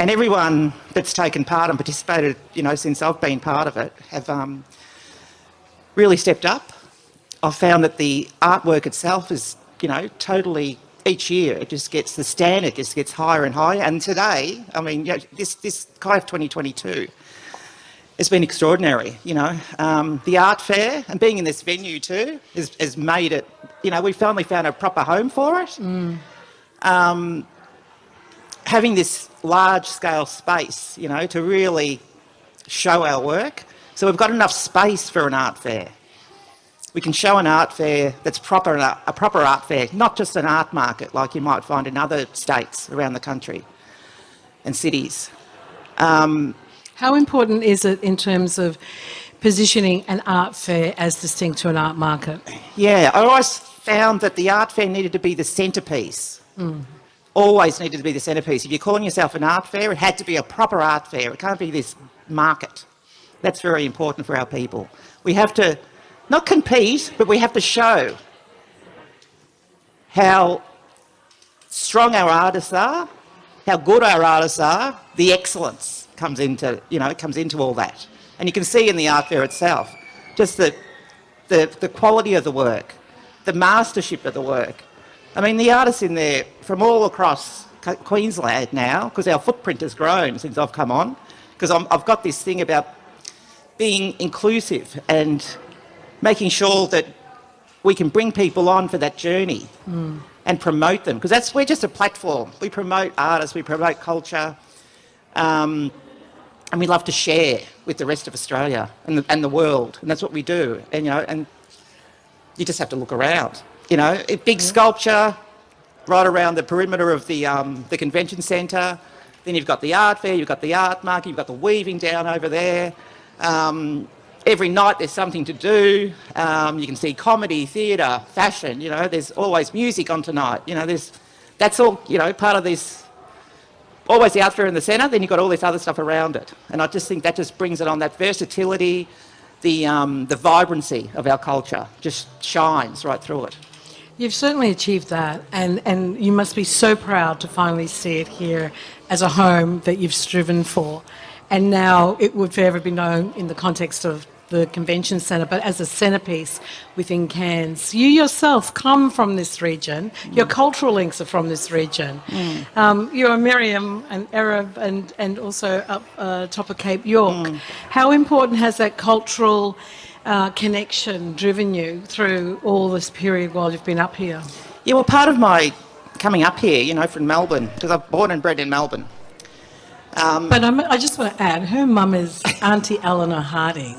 And everyone that's taken part and participated, since I've been part of it, have really stepped up. I've found that the artwork itself is, totally, each year it just gets, the standard just gets higher and higher. And today, this CIAF 2022 has been extraordinary, The art fair and being in this venue too has made it, we finally found a proper home for it. Having this large-scale space, to really show our work. So we've got enough space for an art fair. We can show an art fair that's a proper art fair, not just an art market like you might find in other states around the country and cities. How important is it in terms of positioning an art fair as distinct to an art market? Yeah, I always found that the art fair needed to be the centrepiece. Always needed to be the centrepiece. If you're calling yourself an art fair, it had to be a proper art fair. It can't be this market. That's very important for our people. We have to not compete, but we have to show how strong our artists are, how good our artists are. The excellence comes into, all that. And you can see in the art fair itself, just the quality of the work, the mastership of the work. The artists in there from all across Queensland now, because our footprint has grown since I've come on, because I've got this thing about being inclusive and making sure that we can bring people on for that journey and promote them, because we're just a platform. We promote artists, we promote culture, and we love to share with the rest of Australia and the world, and that's what we do. And you just have to look around. A big sculpture right around the perimeter of the convention centre. Then you've got the art fair, you've got the art market, you've got the weaving down over there. Every night there's something to do. You can see comedy, theatre, fashion. There's always music on tonight. That's all. Part of this. Always the art fair in the centre. Then you've got all this other stuff around it. And I just think that just brings it on, that versatility, the vibrancy of our culture just shines right through it. You've certainly achieved that, and you must be so proud to finally see it here as a home that you've striven for. And now it would forever be known in the context of the convention centre, but as a centrepiece within Cairns. You yourself come from this region. Your cultural links are from this region. You're a Miriam, an Arab, and also up top of Cape York. How important has that cultural connection driven you through all this period while you've been up here? Yeah, well, part of my coming up here, from Melbourne, because I'm born and bred in Melbourne. But I just want to add, her mum is Auntie Eleanor Harding,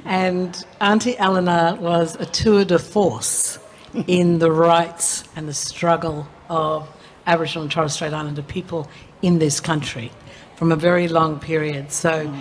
and Auntie Eleanor was a tour de force in the rights and the struggle of Aboriginal and Torres Strait Islander people in this country from a very long period. So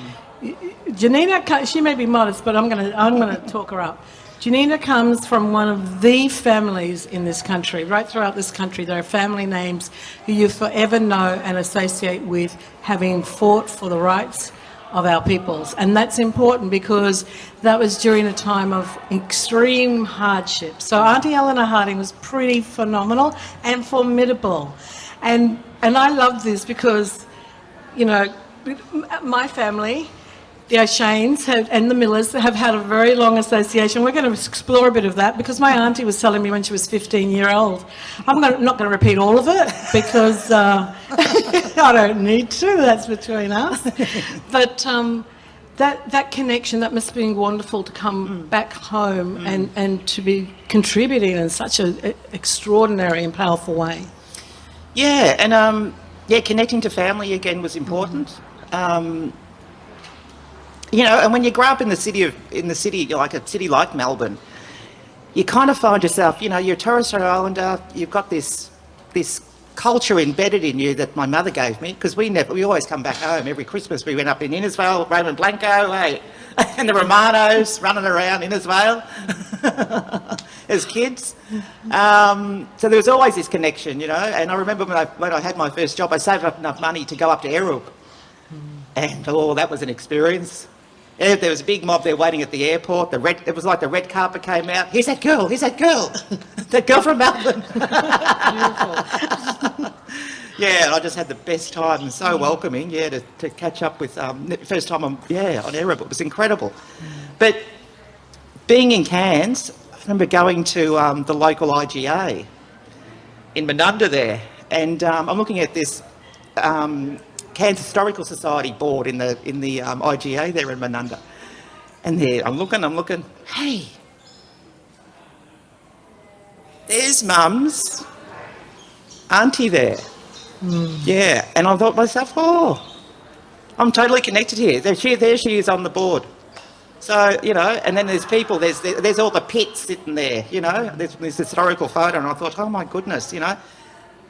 Janina, she may be modest, but I'm going to talk her up. Janina comes from one of the families in this country. Right throughout this country, there are family names who you forever know and associate with having fought for the rights of our peoples. And that's important because that was during a time of extreme hardship. So Auntie Eleanor Harding was pretty phenomenal and formidable. And I love this because, my family, the O'Shanes and the Millers, have had a very long association. We're going to explore a bit of that because my auntie was telling me when she was 15-year-old. I'm not going to repeat all of it because I don't need to. That's between us. But that connection, that must have been wonderful to come back home and to be contributing in such an extraordinary and powerful way. Yeah, and connecting to family again was important. And when you grow up in the city, like a city like Melbourne, you kind of find yourself, you're a Torres Strait Islander. You've got this culture embedded in you that my mother gave me, because we always come back home every Christmas. We went up in Innisfail, Raymond Blanco, and the Romanos running around Innisfail as kids. So there was always this connection, And I remember when I had my first job, I saved up enough money to go up to Errol, and that was an experience. There was a big mob there waiting at the airport. It was like the red carpet came out. Here's that girl, that girl from Melbourne. Beautiful. Yeah, and I just had the best time and so welcoming, to catch up with, first time on Erebor. It was incredible. But being in Cairns, I remember going to the local IGA in Menunda there, and I'm looking at this Cairns Historical Society board in the IGA there in Menunda. And there, I'm looking, hey, there's Mum's auntie there. Yeah, and I thought to myself, I'm totally connected here. There she is on the board. So, and then there's people, there's all the pits sitting there, there's this historical photo, and I thought, oh my goodness,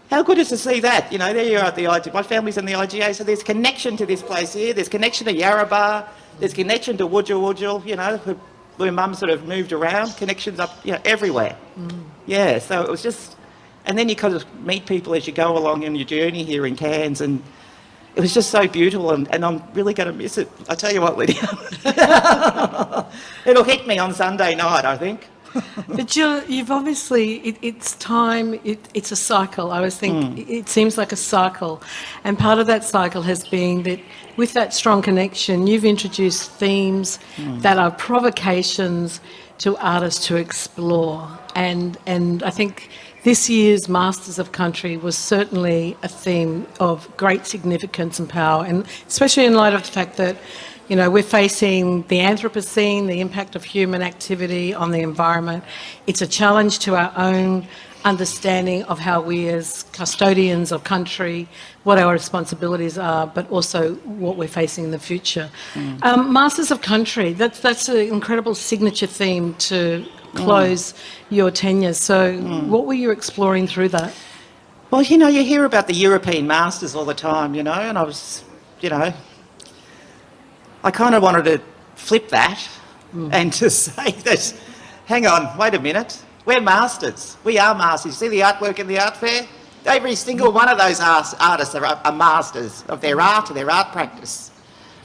how good is to see that? There you are at the IGA, my family's in the IGA, so there's connection to this place here, there's connection to Yarrabah, there's connection to Wujal, where Mum sort of moved around, connections up, everywhere. Yeah, so it was just, and then you kind of meet people as you go along in your journey here in Cairns, and it was just so beautiful, and I'm really going to miss it. I tell you what, Lydia, it'll hit me on Sunday night, I think. But you've obviously, it's time, it's a cycle. I always think it seems like a cycle. And part of that cycle has been that with that strong connection, you've introduced themes that are provocations to artists to explore. And I think this year's Masters of Country was certainly a theme of great significance and power, and especially in light of the fact that we're facing the Anthropocene, the impact of human activity on the environment. It's a challenge to our own understanding of how we as custodians of country, what our responsibilities are, but also what we're facing in the future. Masters of Country, that's an incredible signature theme to close your tenure. So what were you exploring through that? Well, you hear about the European Masters all the time, and I was, I kind of wanted to flip that and to say that, hang on, wait a minute, we're masters. We are masters. You see the artwork in the art fair? Every single one of those artists are masters of their art, of their art practice.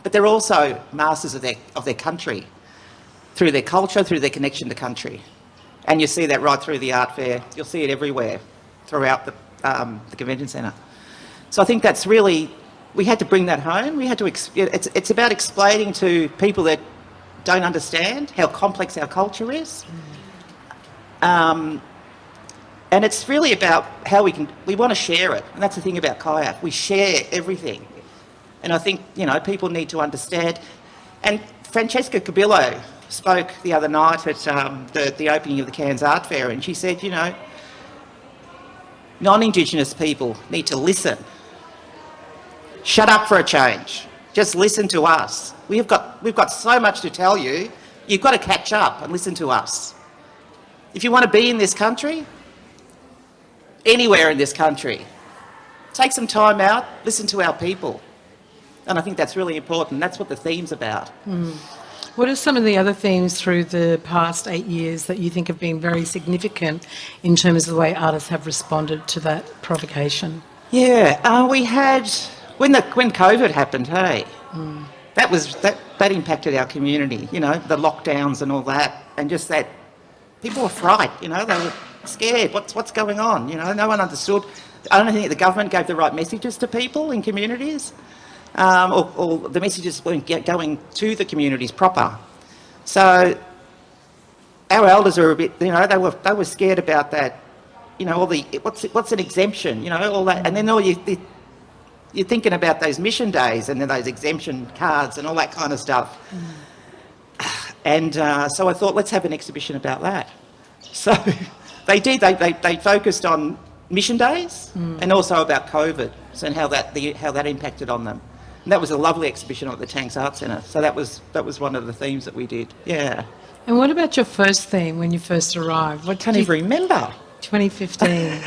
But they're also masters of their country, through their culture, through their connection to country. And you see that right through the art fair. You'll see it everywhere throughout the convention centre. So I think that's really, we had to bring that home. We had to, it's about explaining to people that don't understand how complex our culture is. And it's really about how we want to share it. And that's the thing about Kayaf. We share everything. And I think, people need to understand. And Francesca Cabillo spoke the other night at the opening of the Cairns Art Fair, and she said, non-Indigenous people need to listen. Shut up for a change. Just listen to us. We've got so much to tell you. You've got to catch up and listen to us. If you want to be in this country, anywhere in this country, take some time out, listen to our people. And I think that's really important. That's what the theme's about. What are some of the other themes through the past 8 years that you think have been very significant in terms of the way artists have responded to that provocation? Yeah, we had, when COVID happened, that impacted our community, the lockdowns and all that, and just that people were frightened, they were scared, what's going on, no one understood. I don't think the government gave the right messages to people in communities. Or the messages weren't going to the communities proper. So our elders are a bit, they were scared about that, all the, what's an exemption, all that, and then all you're thinking about those mission days and then those exemption cards and all that kind of stuff. And so I thought, let's have an exhibition about that. So they did, they focused on mission days and also about COVID and how that impacted on them. And that was a lovely exhibition at the Tanks Art Centre. So that was one of the themes that we did. Yeah. And what about your first theme when you first arrived? I can't even remember. 2015.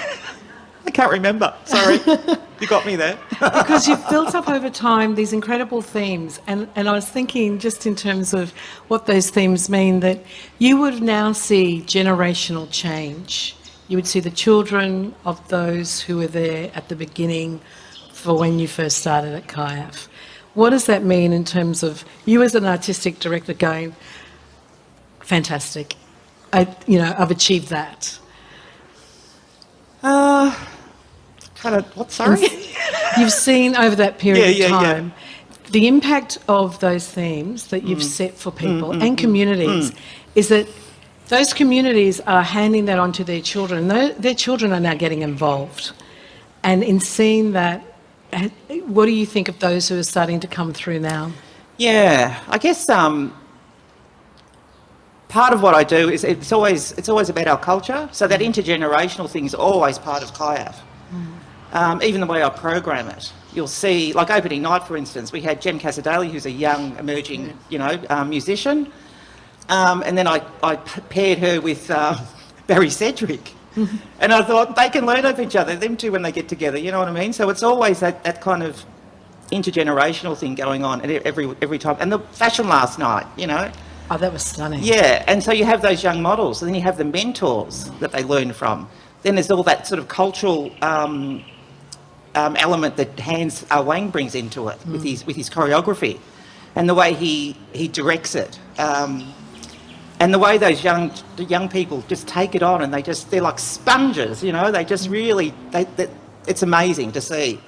I can't remember. Sorry. You got me there. Because you've built up over time these incredible themes. And I was thinking, just in terms of what those themes mean, that you would now see generational change. You would see the children of those who were there at the beginning for when you first started at Kayaf. What does that mean in terms of you as an artistic director going, fantastic, I've achieved that? Can't Kind of, what, sorry? You've seen over that period Yeah, of yeah, yeah. time the impact of those themes that you've set for people and communities is that those communities are handing that on to their children. Their children are now getting involved. And in seeing that, what do you think of those who are starting to come through now? Yeah, I guess part of what I do is it's always about our culture. So that intergenerational thing is always part of CIAF. Even the way I program it, you'll see, like opening night, for instance, we had Jem Casadale, who's a young emerging, musician, and then I paired her with Barry Sedgwick. And I thought they can learn of each other, them two, when they get together, you know what I mean? So it's always that kind of intergenerational thing going on every time. And the fashion last night, Oh, that was stunning. Yeah, and so you have those young models, and then you have the mentors that they learn from. Then there's all that sort of cultural element that Hans Wang brings into it with his choreography, and the way he directs it, and the way those young people just take it on, and they're like sponges, They just really it's amazing to see,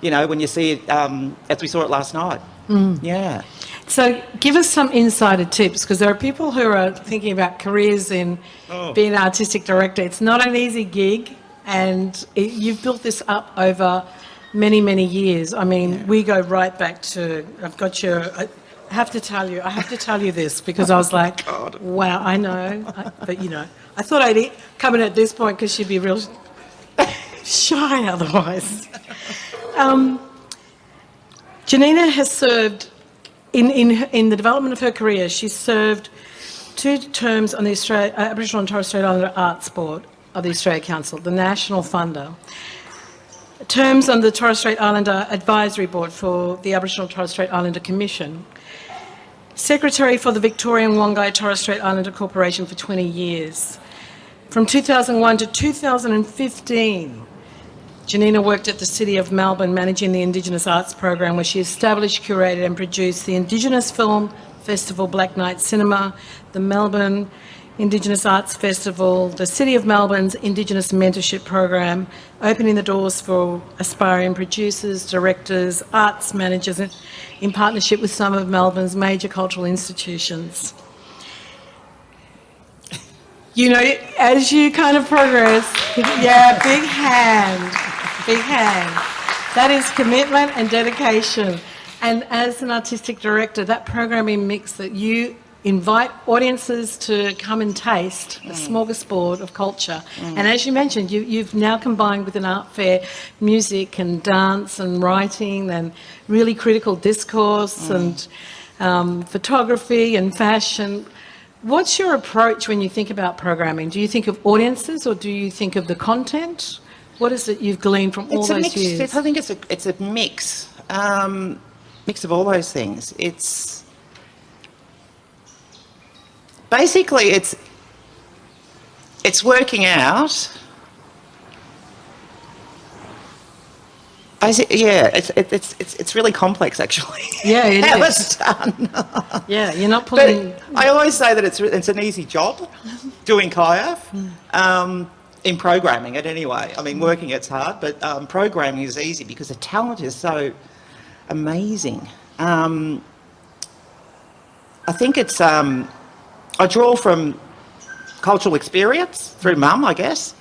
when you see it as we saw it last night. Yeah. So give us some insider tips, because there are people who are thinking about careers in being an artistic director. It's not an easy gig, and you've built this up over many, many years. I mean, we go right back to, I have to tell you this, because I was like, wow, I know, but I thought I'd come in at this point because she'd be real shy otherwise. Janina has served, in the development of her career, she's served 2 terms on the Aboriginal and Torres Strait Islander Arts Board of the Australia Council, the national funder. Terms on the Torres Strait Islander Advisory Board for the Aboriginal and Torres Strait Islander Commission. Secretary for the Victorian Wongai Torres Strait Islander Corporation for 20 years. From 2001 to 2015, Janina worked at the City of Melbourne managing the Indigenous Arts Program, where she established, curated and produced the Indigenous Film Festival, Black Night Cinema, the Melbourne Indigenous Arts Festival, the City of Melbourne's Indigenous Mentorship Program, opening the doors for aspiring producers, directors, arts managers, in partnership with some of Melbourne's major cultural institutions. As you kind of progress, big hand. That is commitment and dedication. And as an artistic director, that programming mix that you invite audiences to come and taste, a smorgasbord of culture. And as you mentioned, you've now combined with an art fair music and dance and writing and really critical discourse and photography and fashion. What's your approach when you think about programming? Do you think of audiences, or do you think of the content? What is it you've gleaned from all those years? I think it's a mix, mix of all those things. It's basically it's working out. It's really complex, actually. Yeah, it How is. it's done. Yeah, you're not pulling. But I always say that it's an easy job doing CIAF. In programming it anyway. I mean, working it's hard, but programming is easy because the talent is so amazing. I think it's, I draw from cultural experience through mum, I guess,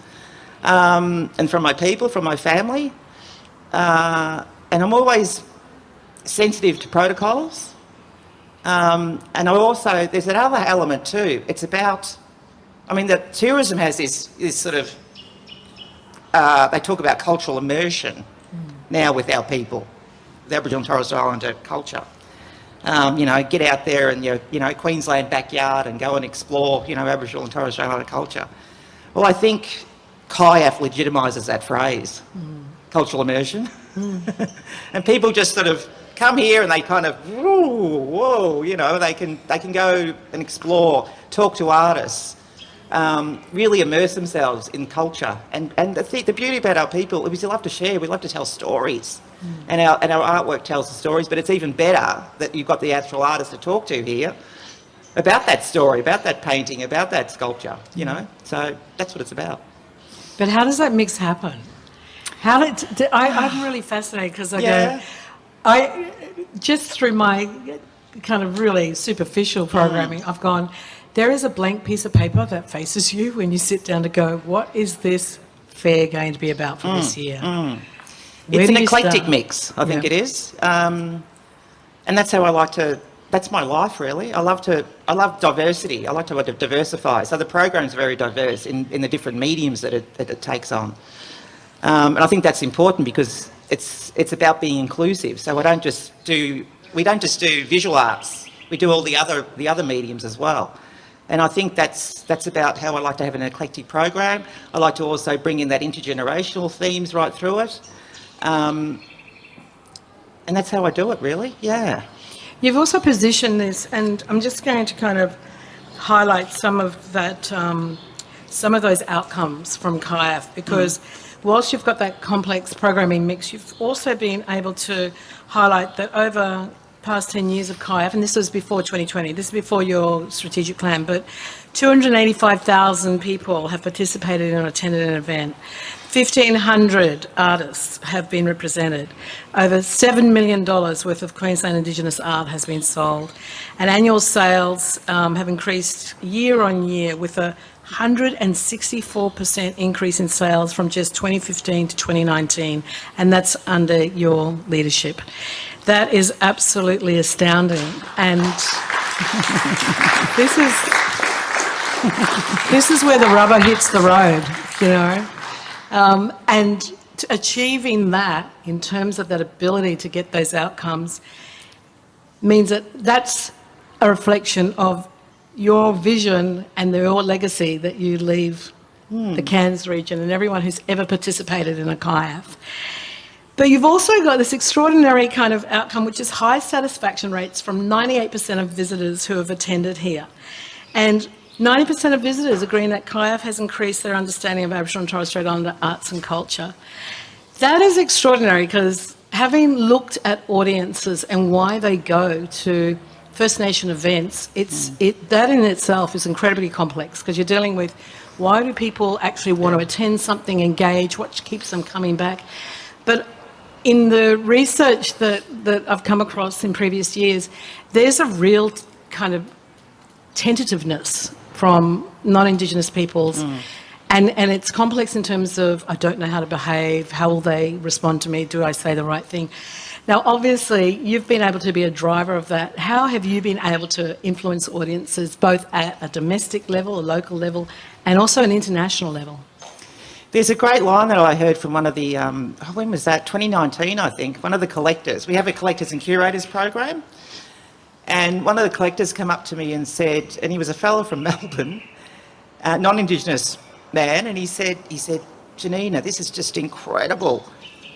and from my people, from my family. And I'm always sensitive to protocols. And there's another element too. It's about, the tourism has this sort of, they talk about cultural immersion now with our people, the Aboriginal and Torres Strait Islander culture. Get out there and Queensland backyard and go and explore, Aboriginal and Torres Strait Islander culture. Well, I think CIAF legitimises that phrase, cultural immersion. And people just sort of come here and they kind of, whoa, they can go and explore, talk to artists, really immerse themselves in culture. And the beauty about our people is we love to share, we love to tell stories. And our artwork tells the stories, but it's even better that you've got the actual artist to talk to here about that story, about that painting, about that sculpture, So that's what it's about. But how does that mix happen? I'm really fascinated because Yeah. I just through my kind of really superficial programming, I've gone, there is a blank piece of paper that faces you when you sit down to go, what is this fair going to be about for this year? Where It's do an you eclectic start? mix, I think Yeah. it is. And that's how I like to, that's my life really. I love diversity. I like to diversify. So the program's very diverse in the different mediums that it takes on. And I think that's important because it's about being inclusive. So we don't just do visual arts. We do all the other mediums as well. And I think that's about how I like to have an eclectic program. I like to also bring in that intergenerational themes right through it. And that's how I do it, really. Yeah. You've also positioned this, and I'm just going to kind of highlight some of that, some of those outcomes from CIAF, because whilst you've got that complex programming mix, you've also been able to highlight that over past 10 years of CIAF, and this was before 2020, this is before your strategic plan, but 285,000 people have participated and attended an event. 1,500 artists have been represented. Over $7 million worth of Queensland Indigenous art has been sold. And annual sales have increased year on year with a 164% increase in sales from just 2015 to 2019. And that's under your leadership. That is absolutely astounding. And this is where the rubber hits the road, you know. And achieving that in terms of that ability to get those outcomes means that that's a reflection of your vision and your legacy that you leave the Cairns region and everyone who's ever participated in a CIAF. But you've also got this extraordinary kind of outcome, which is high satisfaction rates from 98% of visitors who have attended here. And 90% of visitors agreeing that CIAF has increased their understanding of Aboriginal and Torres Strait Islander arts and culture. That is extraordinary because having looked at audiences and why they go to First Nation events, that in itself is incredibly complex because you're dealing with why do people actually want to attend something, engage, what keeps them coming back. But in the research that I've come across in previous years, there's a real kind of tentativeness from non-Indigenous peoples. And it's complex in terms of, I don't know how to behave, how will they respond to me, do I say the right thing? Now, obviously, you've been able to be a driver of that. How have you been able to influence audiences both at a domestic level, a local level, and also an international level? There's a great line that I heard from one of the, when was that? 2019, I think. One of the collectors. We have a collectors and curators program. And one of the collectors came up to me and said, and he was a fellow from Melbourne, non-Indigenous man, and he said, Janina, this is just incredible.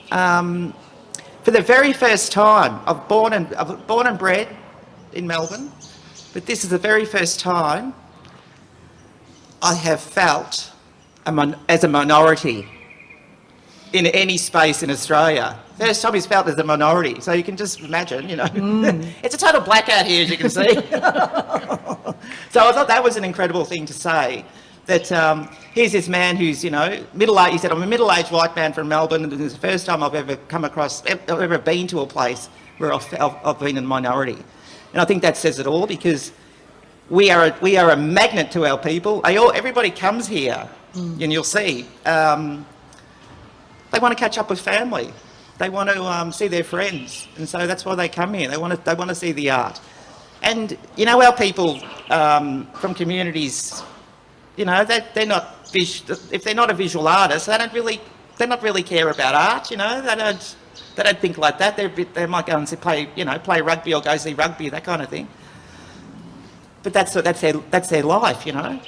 For the very first time, I'm born and bred in Melbourne, but this is the very first time I have felt as a minority in any space in Australia. First time he's felt as a minority. So you can just imagine, you know. It's a total blackout here, as you can see. So I thought that was an incredible thing to say. That here's this man who's, you know, middle-aged. He said, I'm a middle-aged white man from Melbourne, and it's the first time I've ever I've ever been to a place where I've been in a minority. And I think that says it all because we are a magnet to our people. Everybody comes here, and you'll see. They want to catch up with family. They want to see their friends, and so that's why they come here. They want to see the art, and you know our people from communities, you know they're not if they're not a visual artist, they don't really care about art. You know they don't think like that. They might go and play rugby or go see rugby, that kind of thing. But that's their life, you know.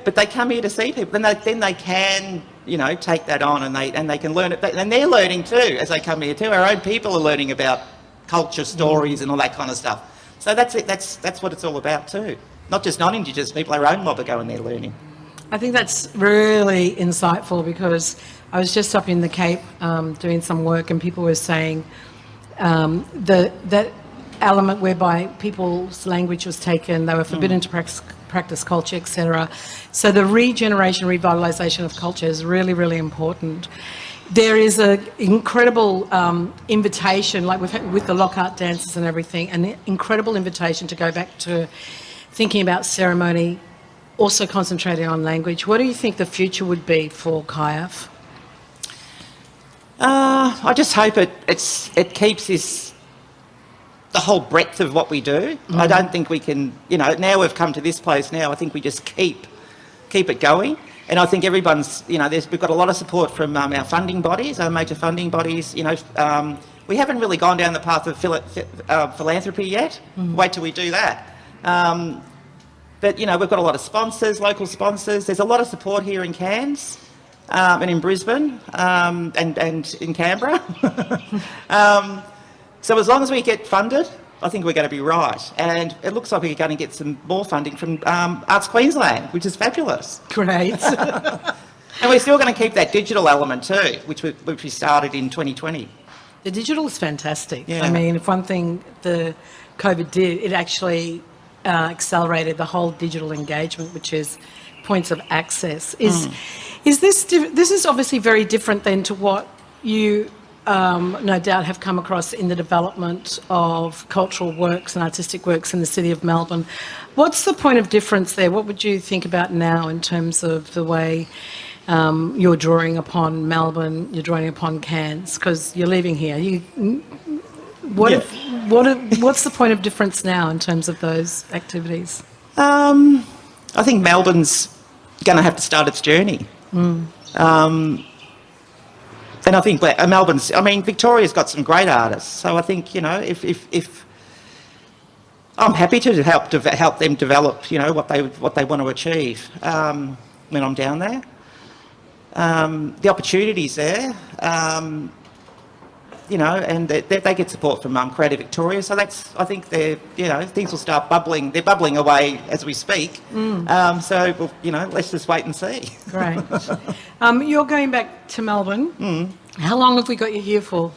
But they come here to see people, then they can, you know, take that on and they can learn it. And they're learning too as they come here too. Our own people are learning about culture, stories, and all that kind of stuff. So that's it. That's what it's all about too. Not just non-Indigenous people. Our own mob are going there learning. I think that's really insightful because I was just up in the Cape doing some work, and people were saying that element whereby people's language was taken, they were forbidden to practice culture, etc. So the regeneration, revitalisation of culture is really, really important. there is an incredible invitation, like we've had with the Lockhart dances and everything, an incredible invitation to go back to thinking about ceremony, also concentrating on language. What do you think the future would be for CIAF? I just hope it keeps the whole breadth of what we do. I don't think we can, now we've come to this place now, I think we just keep it going. And I think everyone's, we've got a lot of support from our funding bodies, our major funding bodies. We haven't really gone down the path of philanthropy yet. Wait till we do that. But, we've got a lot of sponsors, local sponsors. There's a lot of support here in Cairns and in Brisbane and in Canberra. So as long as we get funded, I think we're going to be right. And it looks like we're going to get some more funding from Arts Queensland, which is fabulous. Great. And we're still going to keep that digital element too, which we started in 2020. The digital is fantastic. Yeah. I mean, if one thing the COVID did, it actually accelerated the whole digital engagement, which is points of access. Is this is obviously very different than to what you no doubt have come across in the development of cultural works and artistic works in the city of Melbourne. What's the point of difference there? What would you think about now in terms of the way you're drawing upon Melbourne, you're drawing upon Cairns, because you're living here? What's the point of difference now in terms of those activities? I think Melbourne's going to have to start its journey. And I think Victoria's got some great artists. So I think, if I'm happy to help them develop, what they want to achieve when I'm down there. The opportunities there, and they get support from Creative Victoria. So I think things will start bubbling. They're bubbling away as we speak. So, let's just wait and see. Great. You're going back to Melbourne. How long have we got you here for?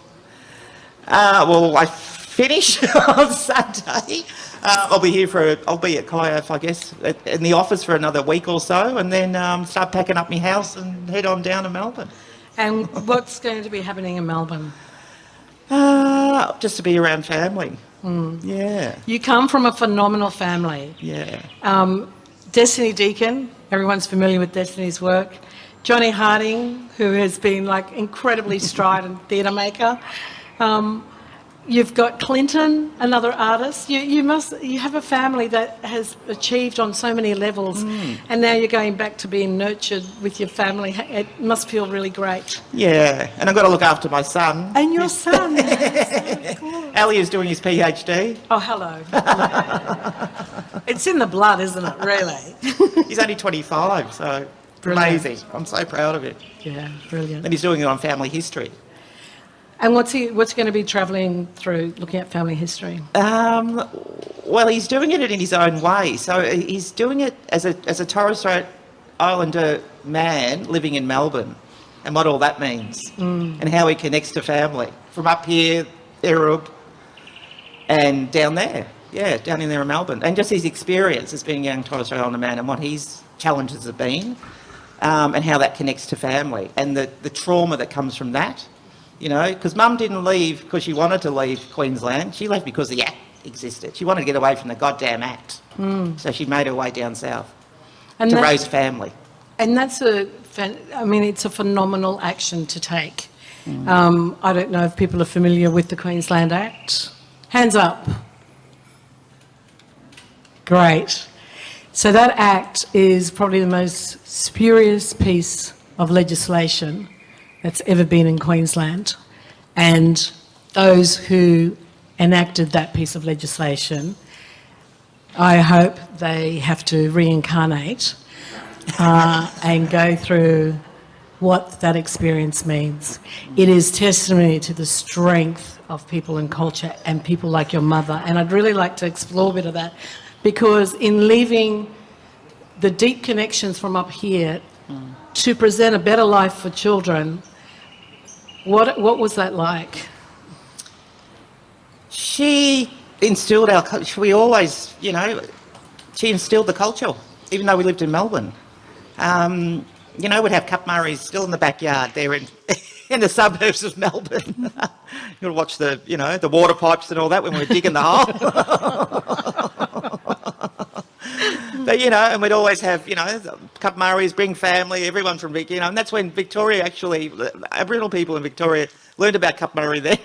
Well, I finish on Sunday. I'll be at Kayaf, I guess, in the office for another week or so, and then start packing up my house and head on down to Melbourne. And what's going to be happening in Melbourne? Just to be around family. Yeah. You come from a phenomenal family. Yeah. Destiny Deacon, everyone's familiar with Destiny's work. Janina Harding, who has been incredibly strident theatre maker. You've got Clinton, another artist. You have a family that has achieved on so many levels, and now you're going back to being nurtured with your family. It must feel really great. Yeah, and I've got to look after my son. And your son. Yes, of course. Ali is doing his PhD. Oh, hello. It's in the blood, isn't it, really? He's only 25, so Brilliant. Amazing. I'm so proud of it. Yeah, brilliant. And he's doing it on family history. And what's he going to be travelling through, looking at family history? Well, he's doing it in his own way. So he's doing it as a Torres Strait Islander man living in Melbourne, and what all that means, and how he connects to family from up here, Erub, and down there. Yeah, down in there in Melbourne, and just his experience as being a young Torres Strait Islander man and what his challenges have been, and how that connects to family and the trauma that comes from that. Because Mum didn't leave because she wanted to leave Queensland. She left because the Act existed. She wanted to get away from the goddamn Act. So she made her way down south to raise family. And that's it's a phenomenal action to take. I don't know if people are familiar with the Queensland Act. Hands up. Great. So that Act is probably the most spurious piece of legislation that's ever been in Queensland, and those who enacted that piece of legislation, I hope they have to reincarnate and go through what that experience means. It is testimony to the strength of people and culture and people like your mother, and I'd really like to explore a bit of that, because in leaving the deep connections from up here to present a better life for children, what was that like? She instilled our culture. We always, she instilled the culture, even though we lived in Melbourne. We'd have Cup Murrays still in the backyard there in in the suburbs of Melbourne. You got to watch the, you know, the water pipes and all that when we're digging the hole. But, you know, and we'd always have, you know, Cup Murrays, bring family, everyone from Vic, you know, and that's when Victoria actually, Aboriginal people in Victoria learned about Cup Murray there.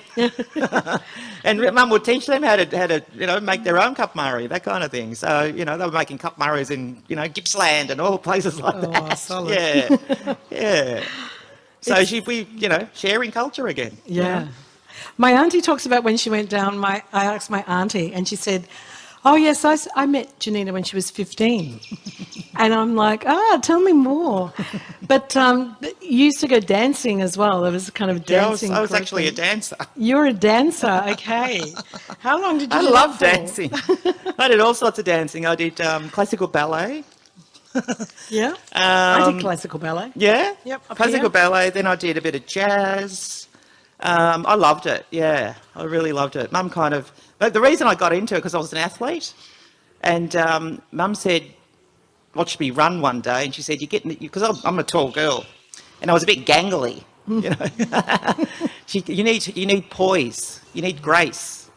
And Mum would teach them how to, you know, make their own Cup Murray, that kind of thing. So, you know, they were making Cup Murrays in, you know, Gippsland and all places like that. Solid. Yeah, yeah. So we, you know, sharing culture again. Yeah. You know? My auntie talks about when she went down, I asked my auntie and she said, oh, yes, I met Janina when she was 15. And I'm like, tell me more. But you used to go dancing as well. There was a kind of dancing. I was actually a dancer. You're a dancer, okay. How long did you do I love that for? dancing. I did all sorts of dancing. I did classical ballet. Yeah? I did classical ballet. Yeah? Yep. up Classical here. ballet. Then I did a bit of jazz. I loved it, yeah. I really loved it. Mum kind of... But the reason I got into it because I was an athlete, and Mum said, watched me run one day, and she said, because I'm a tall girl, and I was a bit gangly, you know. You need poise, you need grace,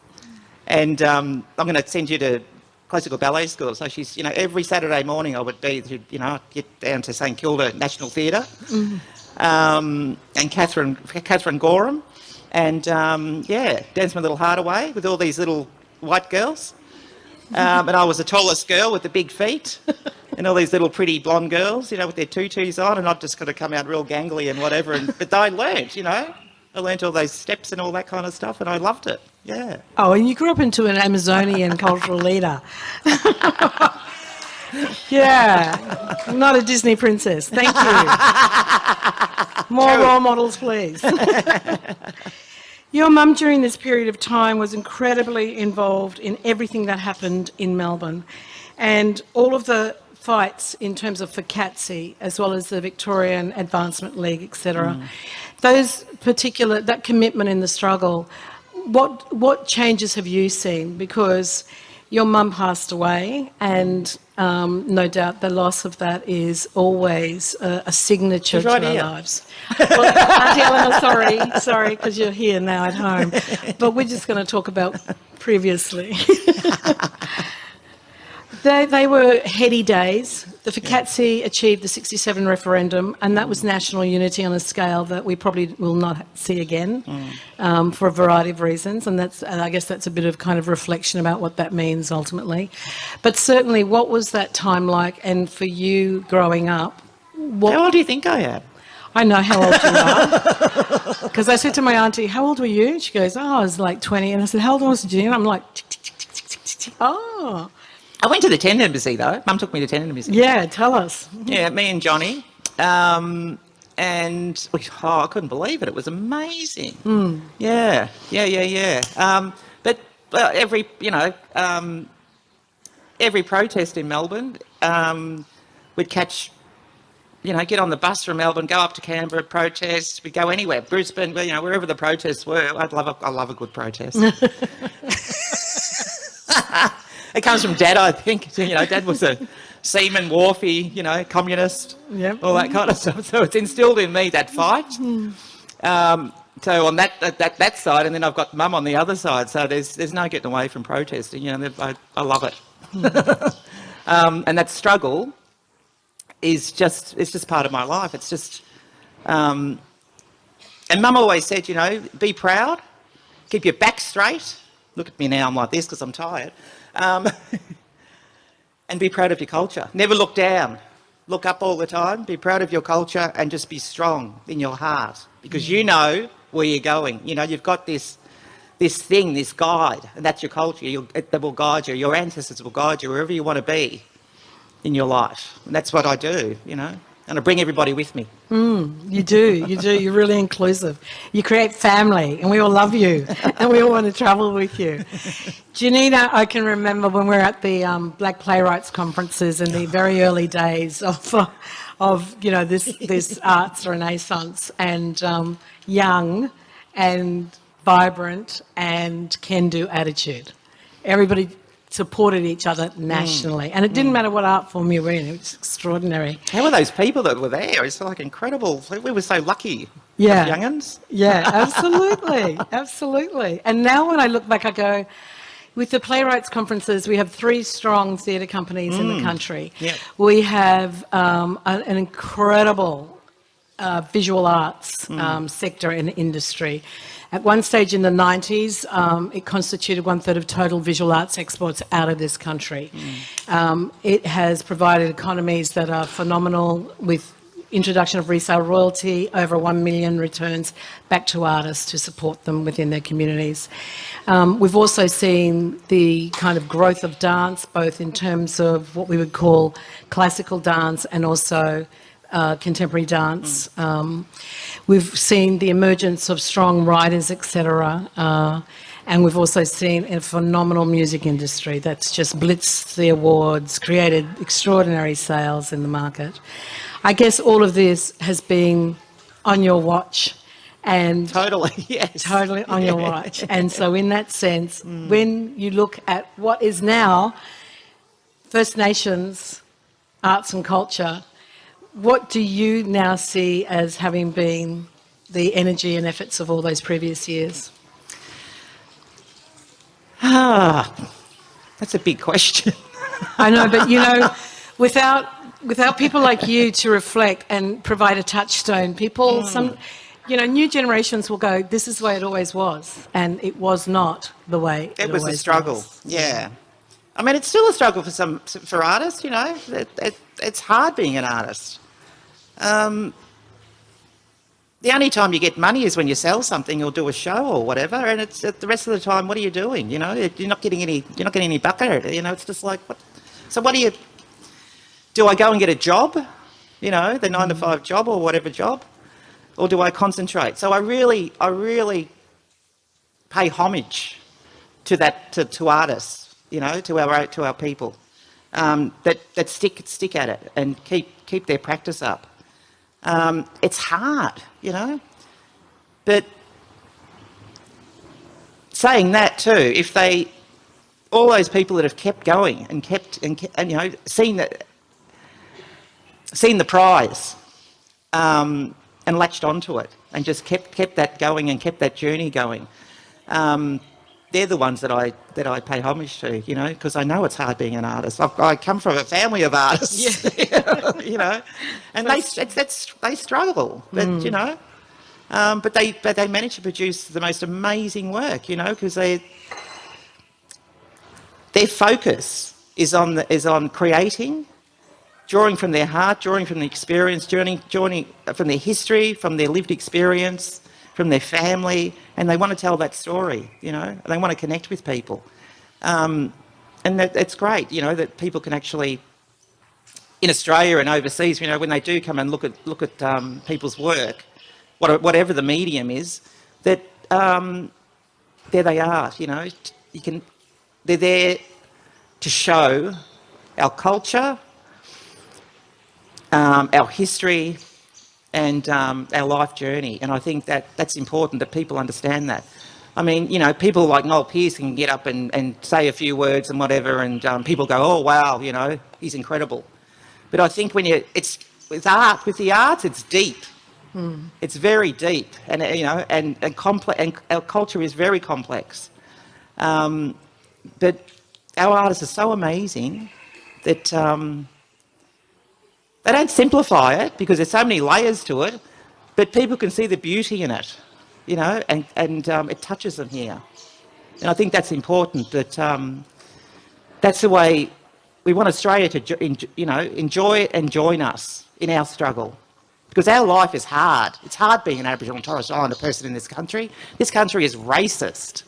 and I'm going to send you to classical ballet school. So she's, you know, every Saturday morning I would you know, get down to St Kilda National Theatre, and Catherine Gorham. And, dance my little heart away with all these little white girls. And I was the tallest girl with the big feet and all these little pretty blonde girls, you know, with their tutus on, and I've just got to come out real gangly and whatever. But I learnt, you know. I learnt all those steps and all that kind of stuff, and I loved it, yeah. Oh, and you grew up into an Amazonian cultural leader. Yeah, not a Disney princess. Thank you. More role models, please. Your mum during this period of time was incredibly involved in everything that happened in Melbourne, and all of the fights in terms of FCATSI, as well as the Victorian Advancement League, etc. That commitment in the struggle, what changes have you seen? Because your mum passed away, and no doubt the loss of that is always a signature to our lives. Well, Auntie Eleanor, sorry, because you're here now at home. But we're just going to talk about previously. They were heady days. The FCATSI achieved the 67 referendum, and that was national unity on a scale that we probably will not see again for a variety of reasons. And I guess that's a bit of kind of reflection about what that means ultimately. But certainly, what was that time like? And for you growing up, how old do you think I am? I know how old you are. Because I said to my auntie, how old were you? She goes, I was like 20. And I said, how old was Janina? I'm like, oh. I went to the Tent Embassy, though. Mum took me to Tent Embassy. Yeah, tell us. Yeah, me and Johnny. And I couldn't believe it. It was amazing. Yeah. But every protest in Melbourne, we'd catch, you know, get on the bus from Melbourne, go up to Canberra, protest. We'd go anywhere, Brisbane, you know, wherever the protests were. I love a good protest. It comes from Dad, I think. You know, Dad was a seaman, wharfie, you know, communist, all that kind of stuff. So it's instilled in me, that fight. So on that side, and then I've got Mum on the other side. So there's no getting away from protesting. You know, I love it. And that struggle it's just part of my life. It's just, and Mum always said, you know, be proud, keep your back straight. Look at me now, I'm like this because I'm tired. And be proud of your culture. Never look down. Look up all the time. Be proud of your culture and just be strong in your heart because you know where you're going. You know, you've got this thing, this guide, and that's your culture. That will guide you. Your ancestors will guide you wherever you want to be in your life. And that's what I do, you know. And I bring everybody with me. You do. You're really inclusive. You create family, and we all love you, and we all want to travel with you. Janina, I can remember when we were at the Black Playwrights conferences in the very early days of you know, this arts renaissance, and young and vibrant and can-do attitude. Everybody supported each other nationally. And it didn't matter what art form you were in, it was extraordinary. How were those people that were there? It's like incredible. We were so lucky. Yeah. young'uns. Yeah, absolutely, absolutely. And now when I look back, I go, with the playwrights conferences, we have 3 strong theatre companies in the country. Yep. We have an incredible visual arts sector and industry. At one stage in the 90s, it constituted 1/3 of total visual arts exports out of this country. It has provided economies that are phenomenal, with introduction of resale royalty, over 1 million returns back to artists to support them within their communities. We've also seen the kind of growth of dance, both in terms of what we would call classical dance and also contemporary dance. We've seen the emergence of strong writers, etc. And we've also seen a phenomenal music industry that's just blitzed the awards, created extraordinary sales in the market. I guess all of this has been on your watch, and Totally, yes. totally on your watch. And so in that sense, when you look at what is now First Nations arts and culture, what do you now see as having been the energy and efforts of all those previous years? That's a big question. I know, but you know, without people like you to reflect and provide a touchstone, people, new generations will go, this is the way it always was, and it was not the way it was a always struggle, was. yeah. I mean, it's still a struggle for artists, you know. It's hard being an artist. The only time you get money is when you sell something or do a show or whatever, and it's the rest of the time, what are you doing? You know, you're not getting any bucket. You know, it's just like, what? So what do I go and get a job? You know, the 9-to-5 job or whatever job, or do I concentrate? So I really pay homage to that to artists. You know, to our people that stick at it and keep their practice up. It's hard, you know, but saying that too, if all those people that have kept going and you know, seen the prize and latched onto it and just kept that going and kept that journey going, they're the ones that I pay homage to, you know, because I know it's hard being an artist. I come from a family of artists, yeah. You know, and they struggle, but you know, but they manage to produce the most amazing work, you know, because their focus is on creating, drawing from their heart, drawing from the experience, drawing from their history, from their lived experience, from their family, and they want to tell that story, you know, and they want to connect with people. And it's great, you know, that people can actually, in Australia and overseas, you know, when they do come and look at people's work, whatever the medium is, that there they are, you know, they're there to show our culture, our history, and our life journey. And I think that's important that people understand that. I mean, you know, people like Noel Pearce can get up and say a few words and whatever, and people go, oh, wow, you know, he's incredible. But I think with the arts, it's deep. It's very deep, and you know, and complex, and our culture is very complex. But our artists are so amazing that they don't simplify it because there's so many layers to it, but people can see the beauty in it, you know, and it touches them here. And I think that's important, that that's the way we want Australia to, you know, enjoy it and join us in our struggle. Because our life is hard. It's hard being an Aboriginal and Torres Strait Islander person in this country. This country is racist.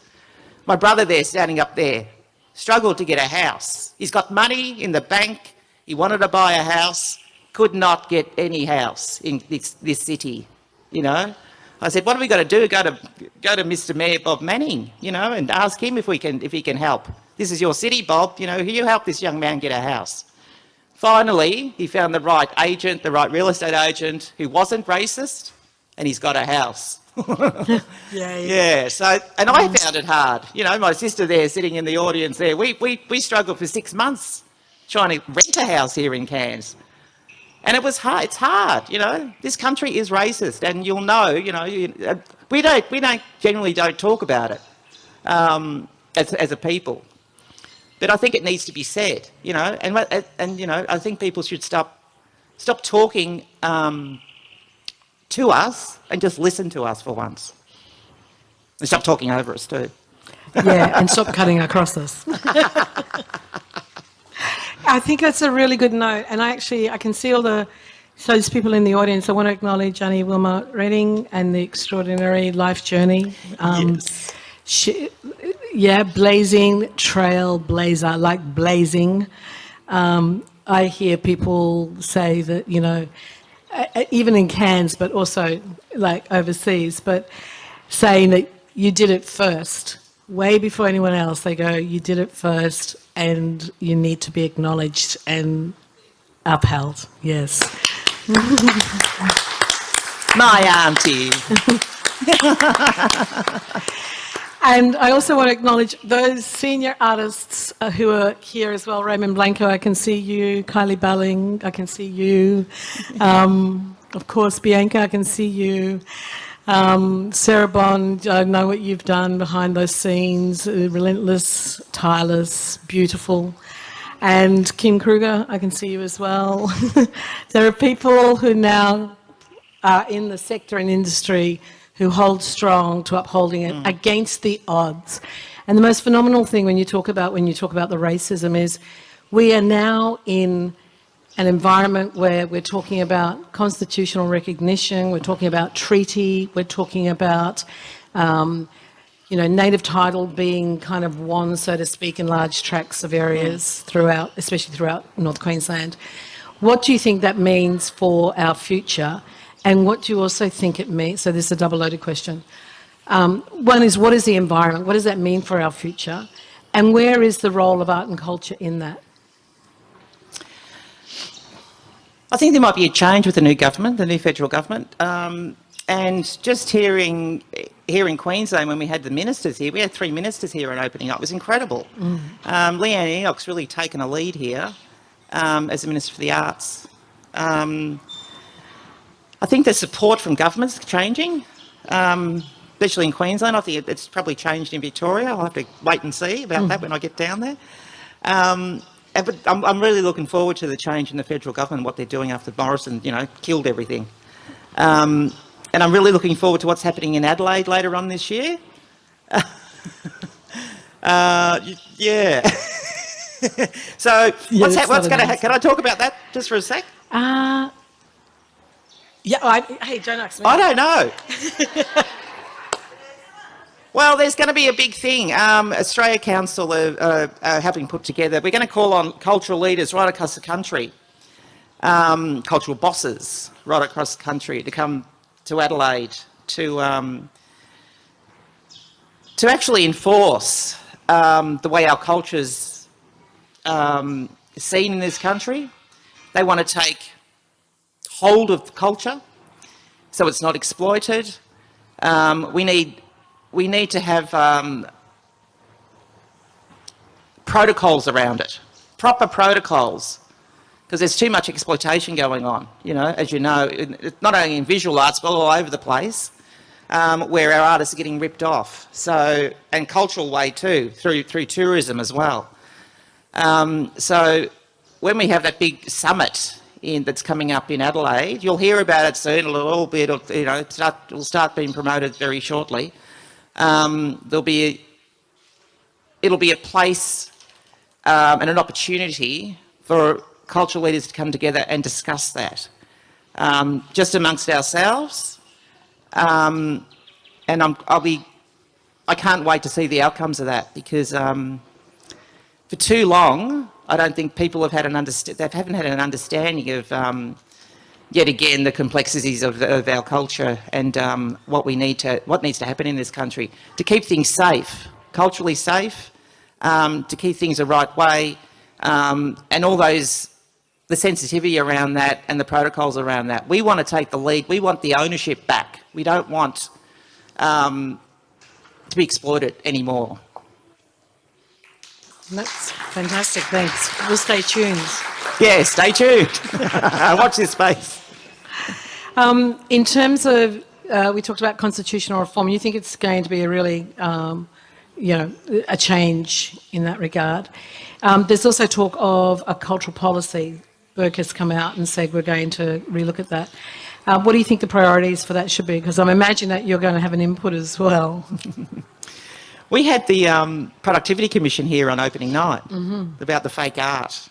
My brother there, standing up there, struggled to get a house. He's got money in the bank. He wanted to buy a house. Could not get any house in this city, you know. I said, what are we got to do? Go to Mr. Mayor Bob Manning, you know, and ask him if he can help. This is your city, Bob. You know, you help this young man get a house. Finally, he found the right agent, the right real estate agent who wasn't racist, and he's got a house. Yeah. So, and I found it hard. You know, my sister there sitting in the audience there, we struggled for 6 months trying to rent a house here in Cairns. And it was hard. It's hard, you know. This country is racist, and you'll know, you know. We don't generally don't talk about it as a people, but I think it needs to be said, you know. And you know, I think people should stop talking to us and just listen to us for once, and stop talking over us too. Yeah, and stop cutting across us. I think that's a really good note, and I can see all those people in the audience. I want to acknowledge Annie Wilma Redding and the extraordinary life journey. Yes. Blazing trailblazer, like blazing. I hear people say that, you know, even in Cairns, but also like overseas, but saying that you did it first, way before anyone else. They go, you did it first, and you need to be acknowledged and upheld. Yes. My auntie. And I also want to acknowledge those senior artists who are here as well. Raymond Blanco, I can see you. Kylie Balling, I can see you. Of course, Bianca, I can see you. Sarah Bond, I know what you've done behind those scenes. Relentless, tireless, beautiful. And Kim Kruger, I can see you as well. There are people who now are in the sector and industry who hold strong to upholding it against the odds. And the most phenomenal thing when you talk about the racism is we are now in an environment where we're talking about constitutional recognition, we're talking about treaty, we're talking about native title being kind of won, so to speak, in large tracts of areas especially throughout North Queensland. What do you think that means for our future? And what do you also think it means? So this is a double-loaded question. One is, what is the environment? What does that mean for our future? And where is the role of art and culture in that? I think there might be a change with the new government, the new federal government. And just here in Queensland, when we had the ministers here, we had 3 ministers here on opening up. It was incredible. Leanne Enoch's really taken a lead here as the Minister for the Arts. I think the support from government's changing, especially in Queensland. I think it's probably changed in Victoria. I'll have to wait and see about that when I get down there. But I'm really looking forward to the change in the federal government, what they're doing after Morrison, killed everything. And I'm really looking forward to what's happening in Adelaide later on this year. Yeah. So what's going to happen? Can I talk about that just for a sec? Hey, don't ask me. I don't know. Well, there's going to be a big thing. Australia Council are helping put together. We're going to call on cultural leaders right across the country, cultural bosses right across the country to come to Adelaide to actually enforce the way our culture's seen in this country. They want to take hold of the culture so it's not exploited. We need to have protocols around it, proper protocols, because there's too much exploitation going on, as you know, not only in visual arts, but all over the place, where our artists are getting ripped off. So, and cultural way too, through tourism as well. So when we have that big summit that's coming up in Adelaide, you'll hear about it soon. It'll start being promoted very shortly. It'll be a place and an opportunity for cultural leaders to come together and discuss that, just amongst ourselves. And I can't wait to see the outcomes of that, because for too long, I don't think people have had haven't had an understanding of, yet again, the complexities of our culture and what needs to happen in this country to keep things safe, culturally safe, to keep things the right way, and all the sensitivity around that and the protocols around that. We want to take the lead. We want the ownership back. We don't want to be exploited anymore. That's fantastic, thanks. We'll stay tuned. Yeah, stay tuned. Watch this space. In terms of, we talked about constitutional reform. You think it's going to be a really, a change in that regard. There's also talk of a cultural policy. Burke has come out and said we're going to relook at that. What do you think the priorities for that should be? Because I'm imagining that you're going to have an input as well. We had the Productivity Commission here on opening night about the fake art.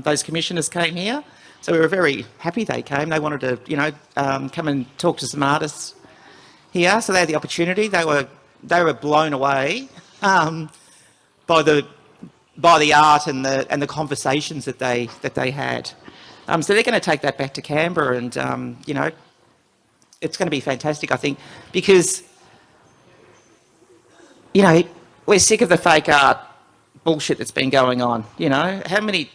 Those commissioners came here, so we were very happy they came. They wanted to, come and talk to some artists here, so they had the opportunity. They were blown away by the art and the conversations that they had. So they're going to take that back to Canberra, and it's going to be fantastic, I think, because we're sick of the fake art bullshit that's been going on. How many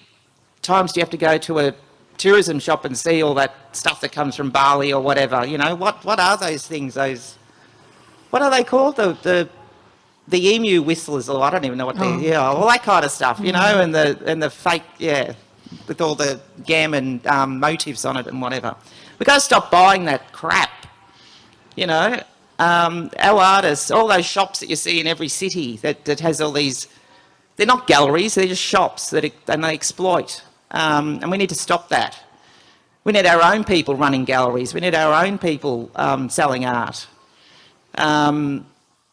times do you have to go to a tourism shop and see all that stuff that comes from Bali or whatever? What are those things? What are they called? The emu whistlers, or I don't even know what they all that kind of stuff, and the fake, with all the gammon motifs on it and whatever. We've got to stop buying that crap, Our artists, all those shops that you see in every city that has all these, they're not galleries, they're just shops and they exploit. And we need to stop that. We need our own people running galleries. We need our own people selling art.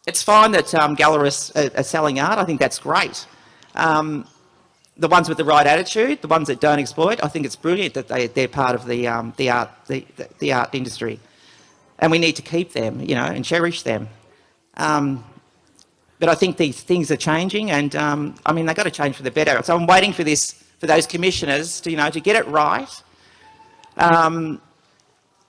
It's fine that gallerists are selling art. I think that's great. The ones with the right attitude, the ones that don't exploit, I think it's brilliant that they're part of the art industry, and we need to keep them, and cherish them. But I think these things are changing, and they've got to change for the better. So I'm waiting for those commissioners to get it right, and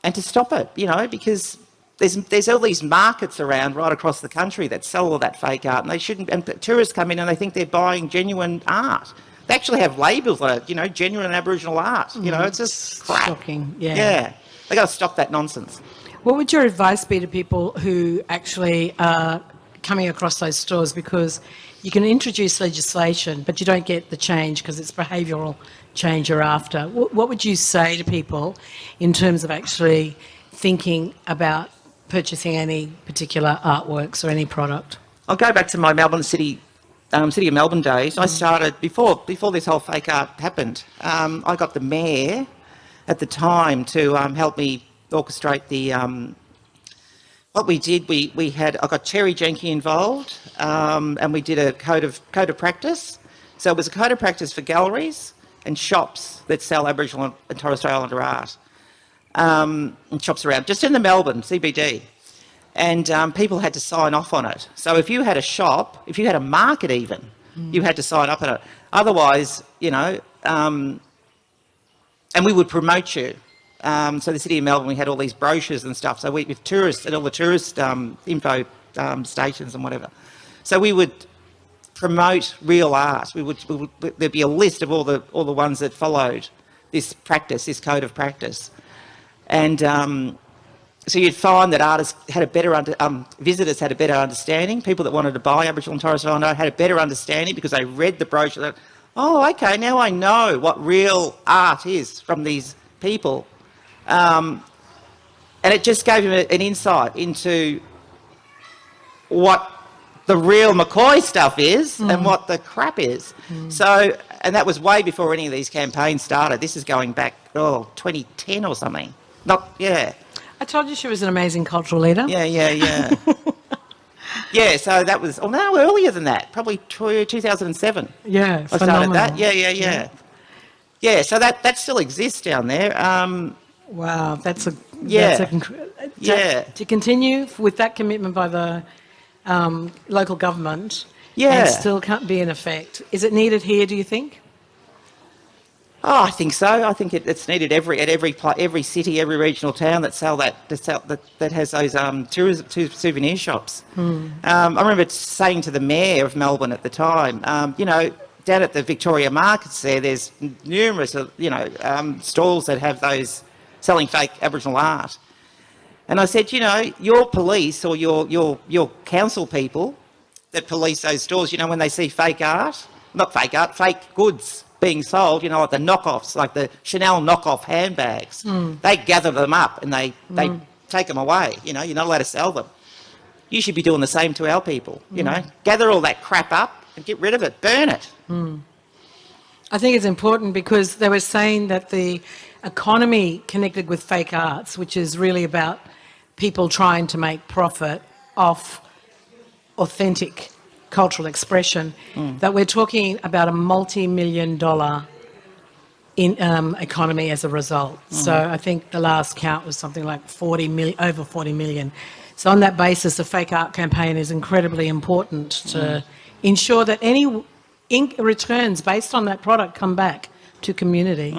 to stop it, because there's all these markets around right across the country that sell all that fake art, and they shouldn't. And tourists come in and they think they're buying genuine art. They actually have labels on it, genuine Aboriginal art. It's just crap. Shocking, yeah. Yeah, they got to stop that nonsense. What would your advice be to people who actually are coming across those stores? Because you can introduce legislation, but you don't get the change because it's behavioural change you're after. What would you say to people in terms of actually thinking about purchasing any particular artworks or any product? I'll go back to my Melbourne City of Melbourne days. I started, before this whole fake art happened, I got the mayor at the time to help me orchestrate the... what we did, I got Terry Jenke involved, and we did a code of practice. So it was a code of practice for galleries and shops that sell Aboriginal and Torres Strait Islander art, and shops around, just in the Melbourne CBD. And people had to sign off on it. So if you had a shop, if you had a market even, you had to sign up on it. Otherwise, and we would promote you. So the City of Melbourne, we had all these brochures and stuff. So with tourists and all the tourist info stations and whatever. So we would promote real art. There'd be a list of all the ones that followed this practice, this code of practice. And so you'd find that artists had a better visitors had a better understanding. People that wanted to buy Aboriginal and Torres Strait Islander had a better understanding because they read the brochure. That, oh, okay, now I know what real art is from these people. And it just gave them an insight into what the real McCoy stuff is and what the crap is. So, and that was way before any of these campaigns started. This is going back, 2010 or something. I told you she was an amazing cultural leader. Yeah. Yeah, so that was, no, earlier than that, probably 2007. Yeah, I started that. Yeah. Yeah, so that still exists down there. Wow, to continue with that commitment by the local government and still can't be in effect. Is it needed here, do you think? Oh, I think so. I think it's needed at every city, every regional town that has those souvenir shops. I remember saying to the mayor of Melbourne at the time, down at the Victoria markets there's numerous stalls that have those selling fake Aboriginal art. And I said, your police or your council people that police those stores, when they see fake art, not fake art, fake goods being sold, you know, like the knockoffs, like the Chanel knockoff handbags. They gather them up and they take them away. You know, you're not allowed to sell them. You should be doing the same to our people, you know. Gather all that crap up and get rid of it. Burn it. I think it's important because they were saying that the economy connected with fake arts, which is really about people trying to make profit off authentic cultural expression, that we're talking about a multi-million-dollar economy as a result. So I think the last count was something like over 40 million. So on that basis, the fake art campaign is incredibly important to ensure that any returns based on that product come back to community.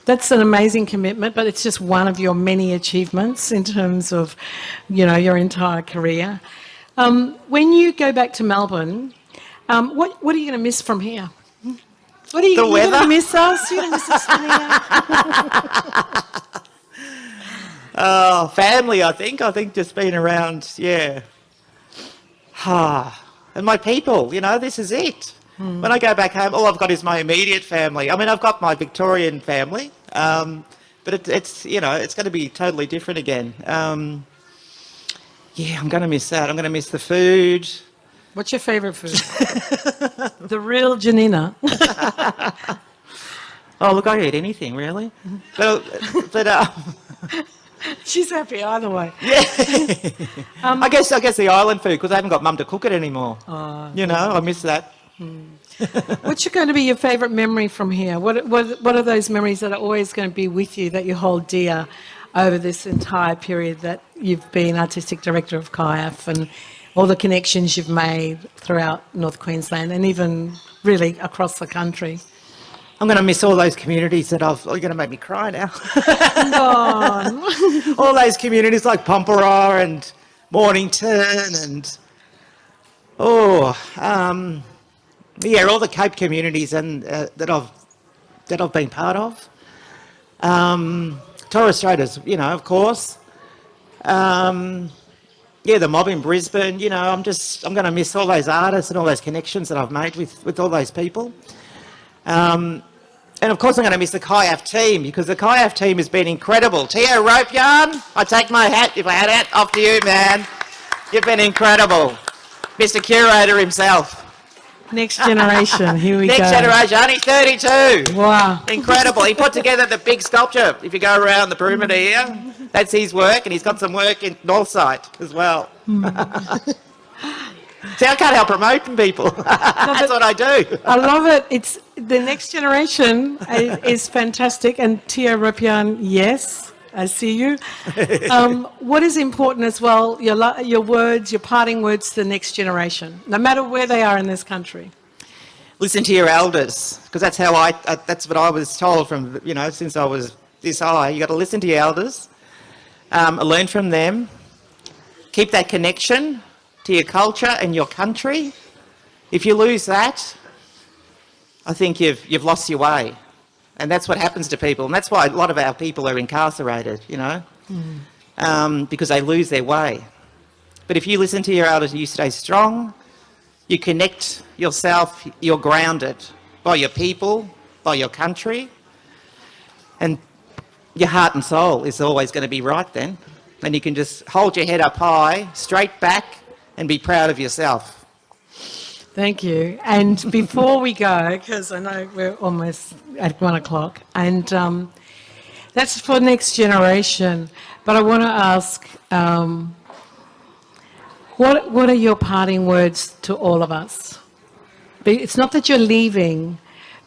That's an amazing commitment, but it's just one of your many achievements in terms of, you know, your entire career. When you go back to Melbourne, what are you going to miss from here? What are you going to miss us? You're going to miss us here? Oh, family, I think. I think just being around, yeah. And my people, you know, this is it. When I go back home, all I've got is my immediate family. I mean, I've got my Victorian family, but it's, you know, it's going to be totally different again. Yeah, I'm going to miss that. I'm going to miss the food. What's your favourite food? The real Janina. Oh, look, I eat anything, really. But She's happy either way. Yeah. I guess the island food, because I haven't got mum to cook it anymore. You know, I miss that. What's going to be your favourite memory from here? What are those memories that are always going to be with you that you hold dear over this entire period that you've been Artistic Director of Kayaf, and all the connections you've made throughout North Queensland and even really across the country? I'm going to miss all those communities that you're going to make me cry now. Oh. All those communities like Pompera and Mornington and, yeah, all the Cape communities and that I've been part of. Torres Strait's, you know, of course. Yeah, the mob in Brisbane, you know, I'm going to miss all those artists and all those connections that I've made with all those people. And of course I'm going to miss the Kayaf team, because the Kayaf team has been incredible. Tio Rope Yarn, I take my hat, if I had it, off to you, man. You've been incredible. Mr. Curator himself. Next generation, here we go. Next generation, only 32. Wow. Incredible. He put together the big sculpture, if you go around the perimeter here. That's his work, and he's got some work in Northside as well. See, I can't help promoting people. That's what I do. I love it. It's the next generation is fantastic. And Tia Ropian, yes, I see you. What is important as well, your words, your parting words to the next generation, no matter where they are in this country? Listen to your elders, because that's how that's what I was told from, you know, since I was this high. You got to listen to your elders, learn from them, keep that connection to your culture and your country. If you lose that, I think you've lost your way. And that's what happens to people. And that's why a lot of our people are incarcerated, you know, because they lose their way. But if you listen to your elders, you stay strong, you connect yourself, you're grounded by your people, by your country, and your heart and soul is always going to be right then. And you can just hold your head up high, straight back, and be proud of yourself. Thank you. And before we go, because I know we're almost at 1 o'clock, and that's for next generation, but I want to ask, what are your parting words to all of us? It's not that you're leaving,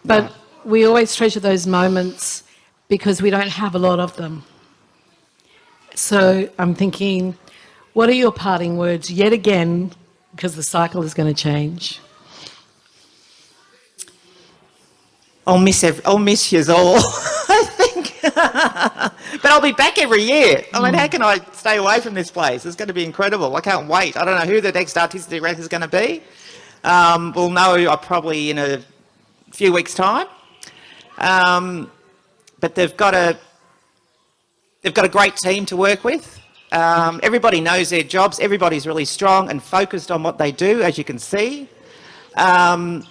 but we always treasure those moments because we don't have a lot of them. So I'm thinking, what are your parting words yet again, because the cycle is going to change? I'll miss you all, I think. But I'll be back every year. I mean, how can I stay away from this place? It's going to be incredible. I can't wait. I don't know who the next Artistic Director is going to be. We'll know probably in a few weeks' time. But they've got a great team to work with. Everybody knows their jobs. Everybody's really strong and focused on what they do, as you can see. And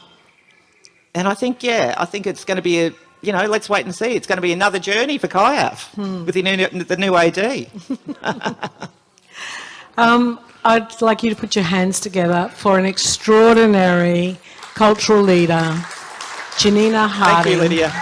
And I think it's going to be let's wait and see. It's going to be another journey for Kayaf with the new AD. I'd like you to put your hands together for an extraordinary cultural leader, Janina Harding. Thank you, Lydia.